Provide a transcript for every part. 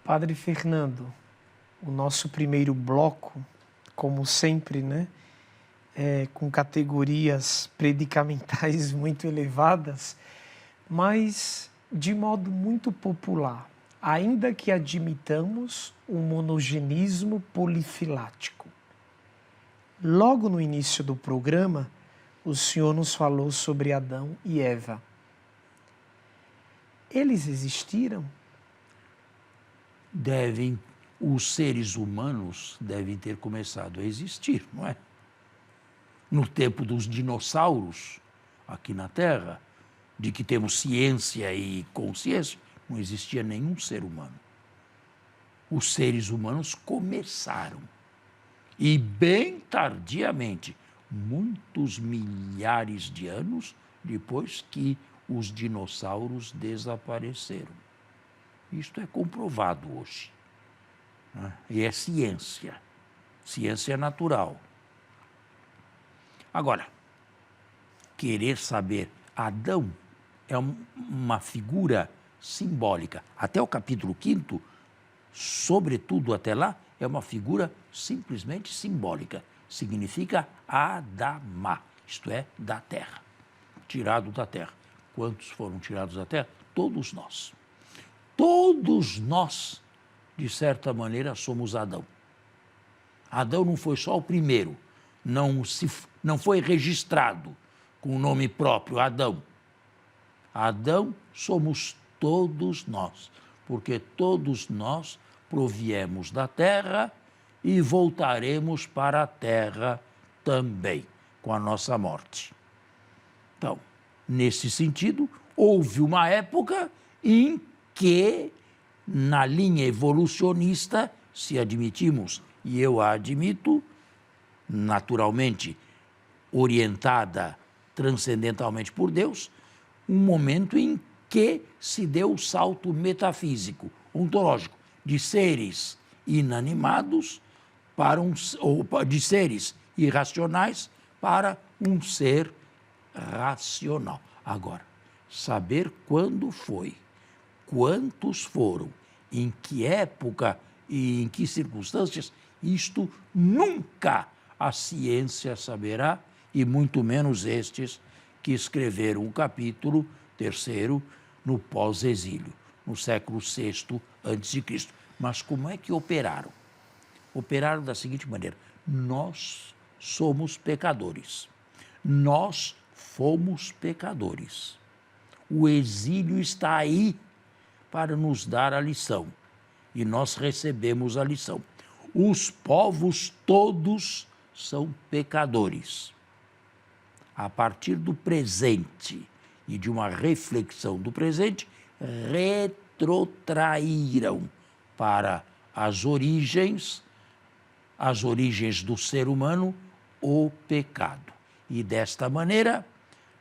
Padre Fernando, o nosso primeiro bloco, como sempre, né, com categorias predicamentais muito elevadas, mas de modo muito popular, ainda que admitamos o monogenismo polifilático. Logo no início do programa, o senhor nos falou sobre Adão e Eva. Eles existiram? Os seres humanos devem ter começado a existir, não é? No tempo dos dinossauros, aqui na Terra, de que temos ciência e consciência, não existia nenhum ser humano. Os seres humanos começaram, e bem tardiamente, muitos milhares de anos depois que os dinossauros desapareceram. Isto é comprovado hoje, né? E é ciência, ciência natural. Agora, querer saber, Adão é uma figura simbólica. Até o capítulo 5º, sobretudo até lá, é uma figura simplesmente simbólica. Significa Adamá, isto é, da terra, tirado da terra. Quantos foram tirados da terra? Todos nós. Todos nós, de certa maneira, somos Adão. Adão não foi só o primeiro, não foi registrado com o nome próprio, Adão. Adão somos todos nós, porque todos nós proviemos da terra e voltaremos para a terra também, com a nossa morte. Então, nesse sentido, houve uma época em que, na linha evolucionista, se admitimos, e eu a admito, naturalmente orientada transcendentalmente por Deus, um momento em que se deu o salto metafísico, ontológico, de seres inanimados ou de seres irracionais para um ser racional. Agora, saber quando foi, quantos foram, em que época e em que circunstâncias, isto nunca a ciência saberá, e muito menos estes que escreveram o capítulo 3º no pós-exílio, no século VI a.C. Mas como é que operaram? Operaram da seguinte maneira: nós somos pecadores. Nós fomos pecadores. O exílio está aí para nos dar a lição. E nós recebemos a lição. Os povos todos são pecadores. A partir do presente e de uma reflexão do presente, retrotraíram para as origens do ser humano, o pecado. E desta maneira,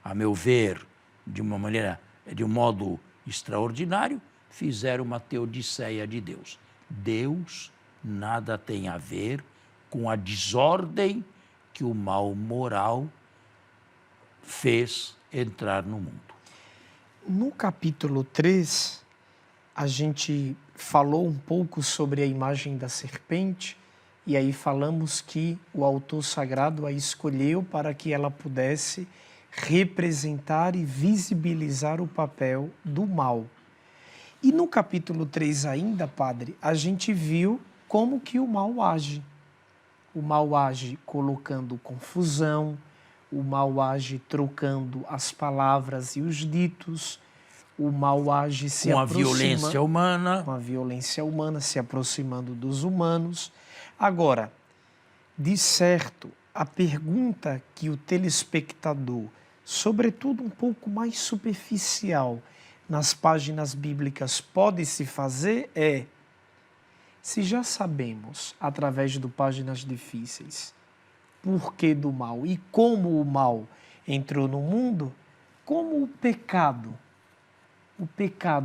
a meu ver, de um modo extraordinário, fizeram uma teodiceia de Deus. Deus nada tem a ver com a desordem que o mal moral fez entrar no mundo. No capítulo 3, a gente falou um pouco sobre a imagem da serpente, e aí falamos que o autor sagrado a escolheu para que ela pudesse representar e visibilizar o papel do mal. E no capítulo 3 ainda, padre, a gente viu como que o mal age. O mal age colocando confusão, o mal age trocando as palavras e os ditos, o mal age se aproximando... Com a violência humana, se aproximando dos humanos. Agora, de certo, a pergunta que o telespectador, sobretudo um pouco mais superficial, nas páginas bíblicas pode se fazer é: se já sabemos, através do Páginas Difíceis, por que do mal e como o mal entrou no mundo, como o pecado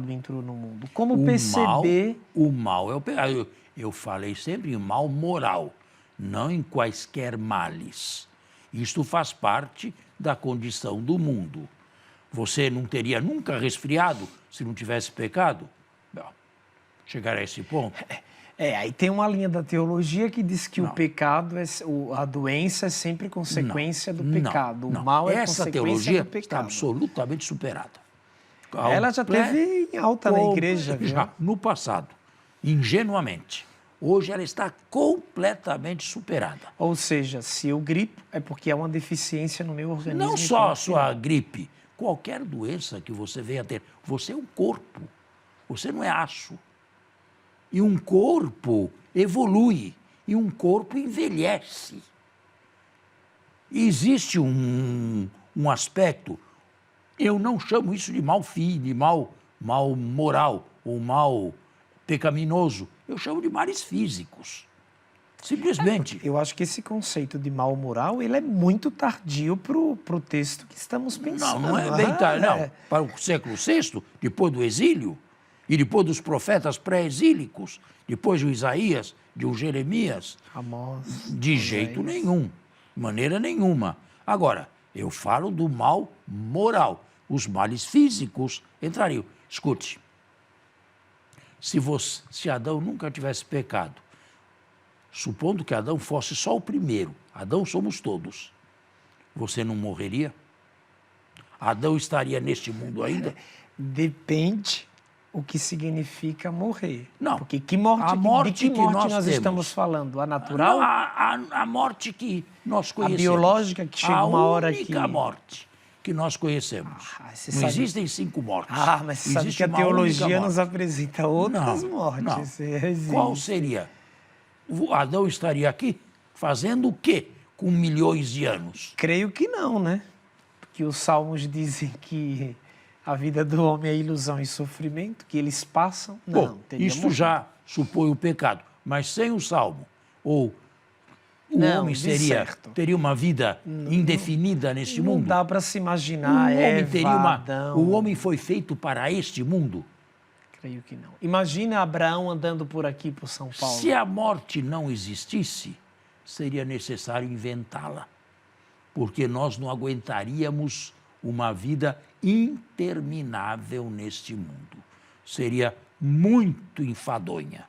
entrou no mundo, como perceber... O mal é o pecado. Eu falei sempre em mal moral, não em quaisquer males. Isto faz parte da condição do mundo. Você não teria nunca resfriado se não tivesse pecado? Não. chegar a esse ponto? Aí tem uma linha da teologia que diz que Não. o pecado, a doença é sempre consequência do pecado. O Não. mal é Essa consequência teologia do pecado. está absolutamente superada. Ela já teve em alta na igreja, viu? Já, no passado, ingenuamente. Hoje ela está completamente superada. Ou seja, se eu gripo, é porque há uma deficiência no meu organismo. Não só a sua gripe, qualquer doença que você venha a ter. Você é um corpo, você não é aço. E um corpo evolui, e um corpo envelhece. Existe um aspecto, eu não chamo isso de mal fim, de mal moral, ou mal pecaminoso, eu chamo de males físicos. Simplesmente. Eu acho que esse conceito de mal moral, ele é muito tardio para o texto que estamos pensando. Não é bem tarde, não. Para o século VI, depois do exílio, e depois dos profetas pré-exílicos, depois de um Isaías, de um Jeremias, Amós, de jeito nenhum, de maneira nenhuma. Agora, eu falo do mal moral. Os males físicos entrariam. Escute, se Adão nunca tivesse pecado, supondo que Adão fosse só o primeiro, Adão somos todos, você não morreria? Adão estaria neste mundo ainda? Depende o que significa morrer. Não. Porque que morte, A morte de que que morte nós nós temos. estamos falando? A natural? A morte que nós conhecemos. biológica que chega uma hora que... A única morte que nós conhecemos. você Não sabe- existem 5 mortes. Mas você sabe Existe que a uma única teologia morte. nos apresenta outras Não, mortes. não. Existe. Qual seria? O Adão estaria aqui fazendo o quê com milhões de anos? Creio que não, né? Porque os salmos dizem que a vida do homem é ilusão e sofrimento, que eles passam. Não, Bom, teria isto morrido. já supõe o pecado. Mas sem o salmo, ou o Não, homem de certo. teria uma vida indefinida neste Não mundo? dá para se imaginar. Adão. O homem foi feito para este mundo? Creio que não. Imagina Abraão andando por aqui, por São Paulo. Se a morte não existisse, seria necessário inventá-la, porque nós não aguentaríamos uma vida interminável neste mundo. Seria muito enfadonha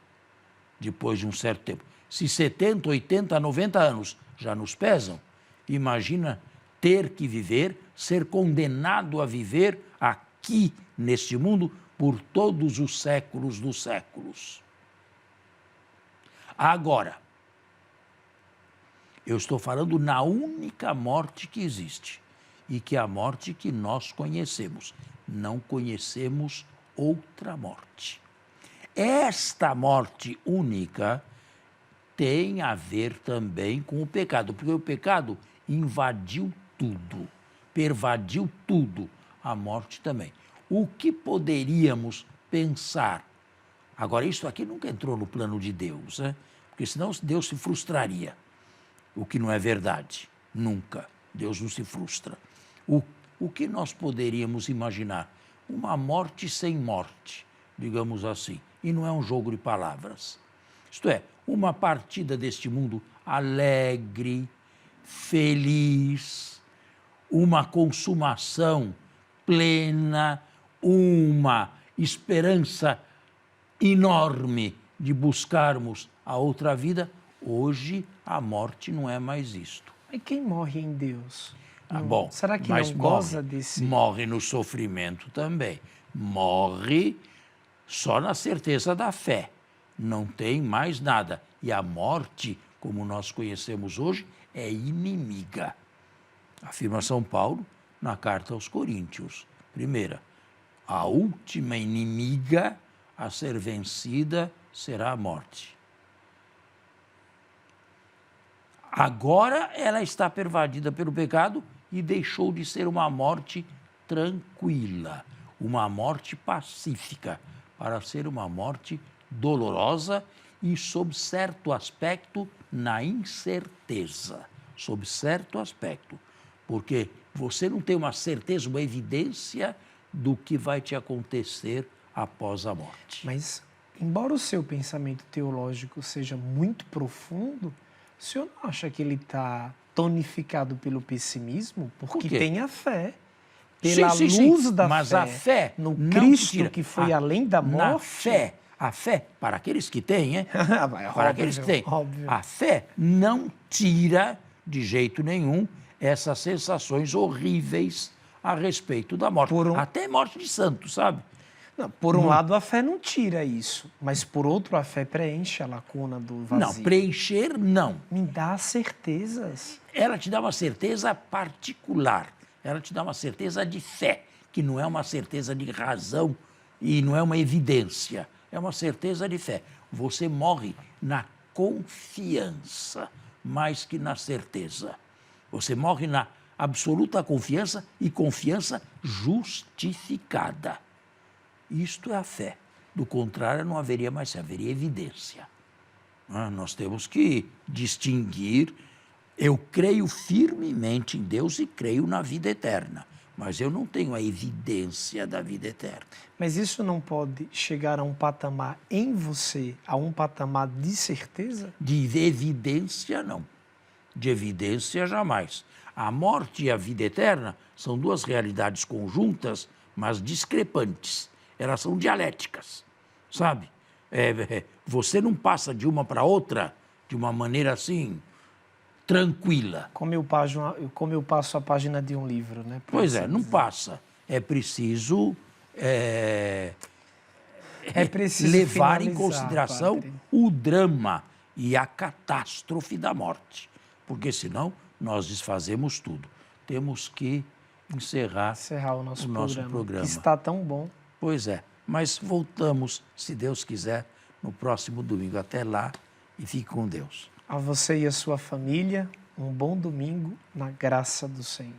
depois de um certo tempo. Se 70, 80, 90 anos já nos pesam, imagina ter que viver, ser condenado a viver aqui neste mundo por todos os séculos dos séculos. Agora, eu estou falando na única morte que existe e que é a morte que nós conhecemos. Não conhecemos outra morte. Esta morte única tem a ver também com o pecado, porque o pecado invadiu tudo, pervadiu tudo, a morte também. O que poderíamos pensar? Agora, isso aqui nunca entrou no plano de Deus, né? Porque senão Deus se frustraria, o que não é verdade, nunca. Deus não se frustra. O que nós poderíamos imaginar? Uma morte sem morte, digamos assim, e não é um jogo de palavras. Isto é, uma partida deste mundo alegre, feliz, uma consumação plena, uma esperança enorme de buscarmos a outra vida. Hoje, a morte não é mais isto. E quem morre em Deus? Bom, será que mas não goza desse... morre no sofrimento também. Morre só na certeza da fé. Não tem mais nada. E a morte, como nós conhecemos hoje, é inimiga. Afirma São Paulo na carta aos Coríntios. Primeira, a última inimiga a ser vencida será a morte. Agora ela está pervadida pelo pecado e deixou de ser uma morte tranquila, uma morte pacífica, para ser uma morte dolorosa e, sob certo aspecto, na incerteza. Sob certo aspecto. Porque você não tem uma certeza, uma evidência do que vai te acontecer após a morte. Mas, embora o seu pensamento teológico seja muito profundo, o senhor não acha que ele está tonificado pelo pessimismo? Porque tem a fé. Pela luz da mas a fé no não Cristo tira. que foi além da morte. Na fé, A fé, para aqueles que têm, hein? Para aqueles que têm. Óbvio. A fé não tira de jeito nenhum essas sensações horríveis a respeito da morte. Até morte de santo, sabe? Não, por um lado, a fé não tira isso, mas por outro, a fé preenche a lacuna do vazio. Não, preencher não. Me dá certezas. Ela te dá uma certeza particular, ela te dá uma certeza de fé, que não é uma certeza de razão e não é uma evidência, é uma certeza de fé. Você morre na confiança mais que na certeza. Você morre na absoluta confiança e confiança justificada. Isto é a fé. Do contrário, não haveria mais fé, haveria evidência. Nós temos que distinguir. Eu creio firmemente em Deus e creio na vida eterna, mas eu não tenho a evidência da vida eterna. Mas isso não pode chegar a um patamar em você, a um patamar de certeza? De evidência, não. De evidência, jamais. A morte e a vida eterna são duas realidades conjuntas, mas discrepantes. Elas são dialéticas, sabe? Você não passa de uma para outra de uma maneira assim, tranquila. Como eu passo a página de um livro, né? Pois é, não passa. É preciso, preciso levar em consideração, padre, o drama e a catástrofe da morte, porque senão nós desfazemos tudo. Temos que encerrar o nosso programa, que está tão bom. Pois é, mas voltamos, se Deus quiser, no próximo domingo. Até lá e fique com Deus. A você e a sua família, um bom domingo na graça do Senhor.